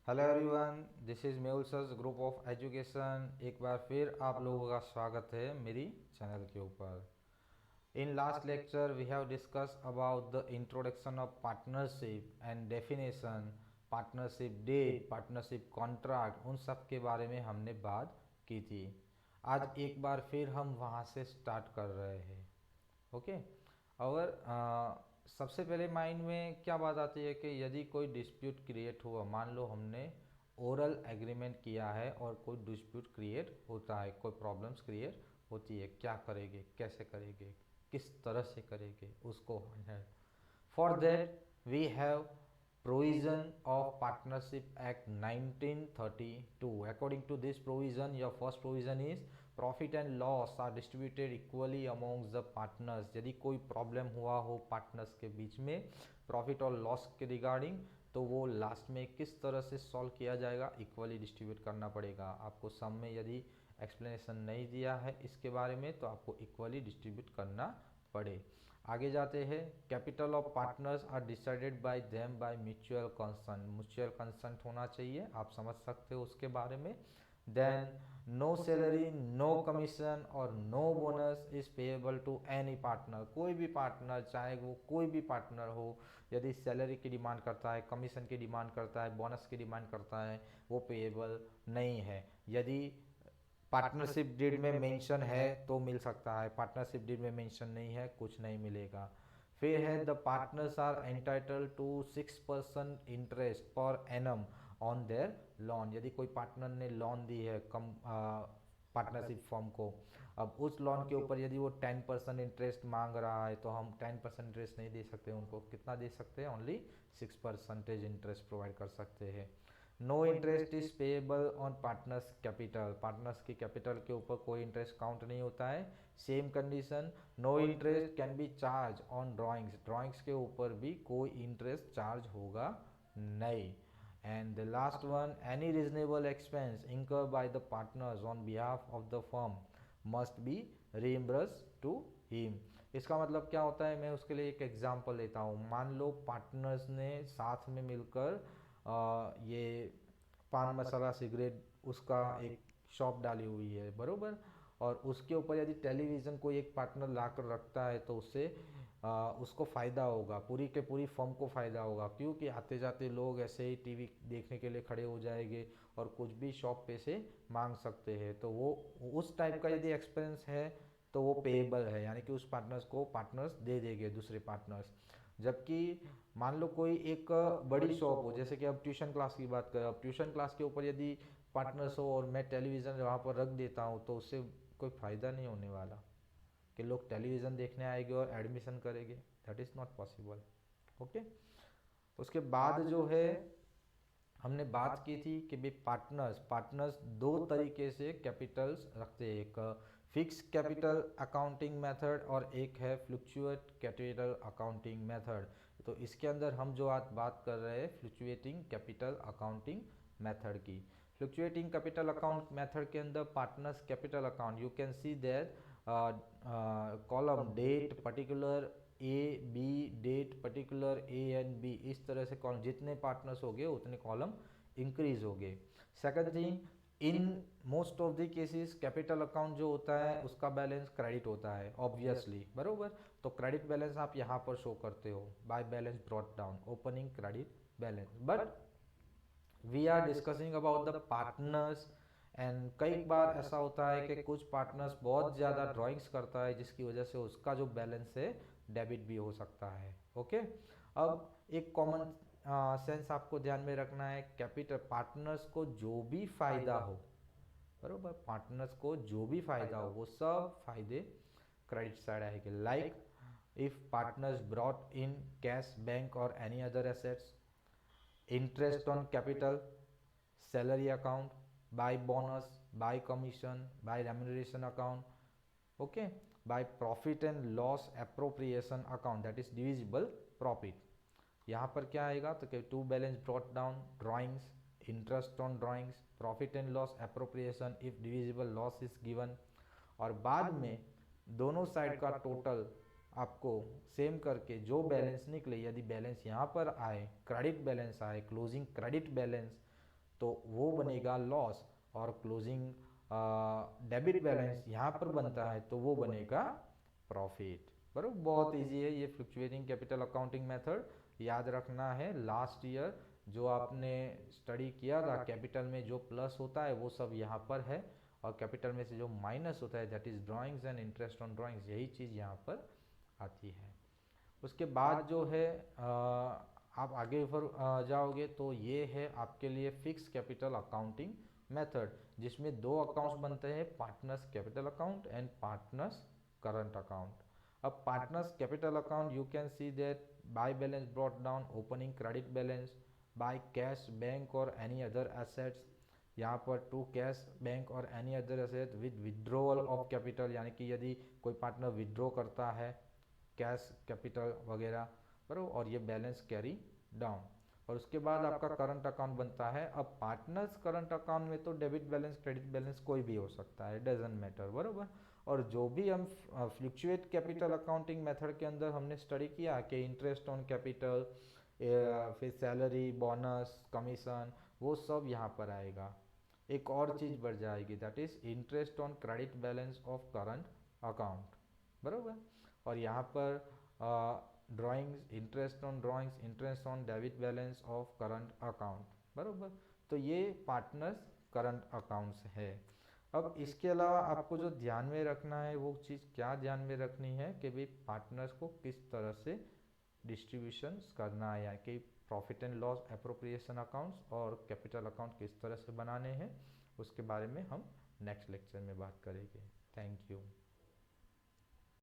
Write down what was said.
Hello everyone, this is Mehul sir group of education. एक बार फिर आप लोगों का स्वागत है मेरी चैनल के ऊपर। In last lecture we have discuss about the introduction of partnership and definition, partnership deed, partnership contract, उन सब के बारे में हमने बात की थी। आज एक बार फिर हम वहाँ से स्टार्ट कर रहे हैं। ओके। और सबसे पहले माइंड में क्या बात आती है कि यदि कोई डिस्प्यूट क्रिएट हुआ, मान लो हमने ओरल एग्रीमेंट किया है और कोई डिस्प्यूट क्रिएट होता है, कोई प्रॉब्लम्स क्रिएट होती है, क्या करेंगे, कैसे करेंगे, किस तरह से करेंगे उसको handle. For that we have provision of partnership act 1932. According to this provision, your first provision is profit and loss are distributed equally amongst the partners. यदि कोई प्रॉब्लम हुआ हो पार्टनर्स के बीच में प्रॉफिट और लॉस के रिगार्डिंग, तो वो लास्ट में किस तरह से सॉल्व किया जाएगा, इक्वली डिस्ट्रीब्यूट करना पड़ेगा आपको। सम में यदि एक्सप्लेनेशन नहीं दिया है इसके बारे में तो आपको इक्वली डिस्ट्रीब्यूट करना पड़े। आगे जाते हैं। Capital of partners are decided by them by mutual consent. Mutual consent होना चाहिए, आप समझ सकते हो उसके बारे में। Then no salary, no commission और no bonus is payable to any partner. कोई भी पार्टनर, चाहे वो कोई भी पार्टनर हो, यदि सैलरी की डिमांड करता है, कमीशन की डिमांड करता है, बोनस की डिमांड करता है, वो पेएबल नहीं है। यदि पार्टनरशिप डीड में मेंशन है तो मिल सकता है, पार्टनरशिप डीड में मेंशन नहीं है कुछ नहीं मिलेगा। फिर है the partners are entitle to 6% interest per annum on their loan. यदि कोई पार्टनर ने लोन दी है कम पार्टनरशिप फर्म को, अब उस लोन के ऊपर यदि वो 10% इंटरेस्ट मांग रहा है तो हम 10% इंटरेस्ट नहीं दे सकते उनको। कितना दे सकते हैं? ओनली 6% इंटरेस्ट प्रोवाइड कर सकते हैं। No interest is payable on partners capital. Partners की कैपिटल के ऊपर कोई इंटरेस्ट काउंट नहीं होता है। Same condition, no interest can be charge on drawings. Drawings के ऊपर भी कोई इंटरेस्ट चार्ज होगा नहीं। And the last one, any reasonable expense incur by the partners on behalf of the firm must be reimburse to him. इसका मतलब क्या होता है, मैं उसके लिए एक एग्जांपल लेता हूँ। मान लो पार्टनर्स ने साथ में मिलकर ये पान मसाला सिगरेट उसका एक शॉप डाली हुई है, बरोबर। और उसके ऊपर यदि टेलीविज़न कोई एक पार्टनर ला कर रखता है तो उससे उसको फ़ायदा होगा, पूरी के पूरी फर्म को फ़ायदा होगा, क्योंकि आते जाते लोग ऐसे ही टीवी देखने के लिए खड़े हो जाएंगे और कुछ भी शॉप पे से मांग सकते हैं। तो वो उस टाइप का यदि एक्सपेंस है तो वो पेएबल है, यानी कि उस पार्टनर्स को पार्टनर्स दे देंगे दूसरे पार्टनर्स। जबकि मान लो कोई एक बड़ी शॉप हो, जैसे कि अब ट्यूशन क्लास की बात करें, अब ट्यूशन क्लास के ऊपर यदि पार्टनर्स हो और मैं टेलीविज़न वहाँ पर रख देता हूँ तो उससे कोई फ़ायदा नहीं होने वाला कि लोग टेलीविज़न देखने आएंगे और एडमिशन करेंगे। That is not possible. Okay. उसके बाद जो है हमने बात की थी कि भाई पार्टनर्स पार्टनर्स दो तरीके से कैपिटल्स रखते हैं, एक फिक्स कैपिटल अकाउंटिंग मेथड और एक है फ्लक्चुएट कैपिटल अकाउंटिंग मेथड। तो इसके अंदर हम जो आज बात कर रहे हैं फ्लक्चुएटिंग कैपिटल अकाउंटिंग मेथड की। फ्लक्चुएटिंग कैपिटल अकाउंट मेथड के अंदर partners capital account, you can see that column date particular A B, date particular A and B, इस तरह से कॉलम जितने पार्टनर्स हो गए उतने कॉलम इंक्रीज हो गए। Second thing, in most of the cases capital account जो होता है उसका बैलेंस क्रेडिट होता है ऑब्वियसली, बरोबर। तो क्रेडिट बैलेंस आप यहाँ पर शो करते हो by balance brought down, opening credit balance. But we are discussing about the partners and कई बार ऐसा होता है कि कुछ पार्टनर्स बहुत ज़्यादा ड्राइंग्स करता है जिसकी वजह से उसका जो बैलेंस है डेबिट भी हो सकता है। ओके। अब एक कॉमन सेंस आपको ध्यान में रखना है, कैपिटल पार्टनर्स को जो भी फायदा हो, बरोबर, पार्टनर्स को जो भी फायदा हो वो सब फायदे क्रेडिट साइड आएंगे। Like if partners brought in cash, bank और any other assets, interest on capital, salary account, by bonus, by commission, by remuneration account, okay, by profit and loss appropriation account, that is divisible profit। यहाँ पर क्या आएगा तो to balance brought down, drawings, interest on drawings, profit and loss appropriation if divisible loss is given. और बाद में दोनों side का टोटल आपको सेम करके जो बैलेंस निकले, यदि बैलेंस यहाँ पर आए, क्रेडिट बैलेंस आए, क्लोजिंग क्रेडिट बैलेंस, तो वो बनेगा लॉस, और क्लोजिंग डेबिट बैलेंस यहाँ पर बनता है तो वो बनेगा प्रॉफिट। बराबर, बहुत इजी है ये फ्लक्चुएटिंग कैपिटल अकाउंटिंग मेथड, याद रखना है। लास्ट ईयर जो आपने स्टडी किया था, कैपिटल में जो प्लस होता है वो सब यहाँ पर है, और कैपिटल में से जो माइनस होता है that is drawings and interest on drawings, यही चीज़ यहाँ पर आती है। उसके बाद जो है आप आगे फिर जाओगे तो ये है आपके लिए फिक्स कैपिटल अकाउंटिंग मेथड, जिसमें दो अकाउंट्स बनते हैं, partners capital account and partners current account. अब partners capital account you can see that by balance brought down, opening credit balance, by cash bank और एनी अदर एसेट्स, यहाँ पर to cash bank और any other asset with withdrawal of capital, यानी कि यदि कोई partner withdraw करता है कैश कैपिटल वगैरह, बराबर, और ये बैलेंस कैरी डाउन। और उसके बाद आपका करंट अकाउंट बनता है। अब पार्टनर्स करंट अकाउंट में तो डेबिट बैलेंस क्रेडिट बैलेंस कोई भी हो सकता है, डजंट मैटर, बराबर। और जो भी हम फ्लक्चुएट कैपिटल अकाउंटिंग मेथड के अंदर हमने स्टडी किया कि इंटरेस्ट ऑन कैपिटल, फिर सैलरी, बोनस, कमीशन, वो सब यहाँ पर आएगा। एक और चीज़ बढ़ जाएगी, that is interest on credit balance of current account, बराबर। और यहाँ पर drawings, interest on drawings, interest on debit balance of current account, बराबर। तो ये पार्टनर्स करंट अकाउंट्स है। अब इसके अलावा आपको जो ध्यान में रखना है वो चीज़ क्या ध्यान में रखनी है कि भाई पार्टनर्स को किस तरह से डिस्ट्रीब्यूशन करना है, यानी कि profit and loss appropriation accounts और कैपिटल अकाउंट किस तरह से बनाने हैं, उसके बारे में हम नेक्स्ट लेक्चर में बात करेंगे। Thank you.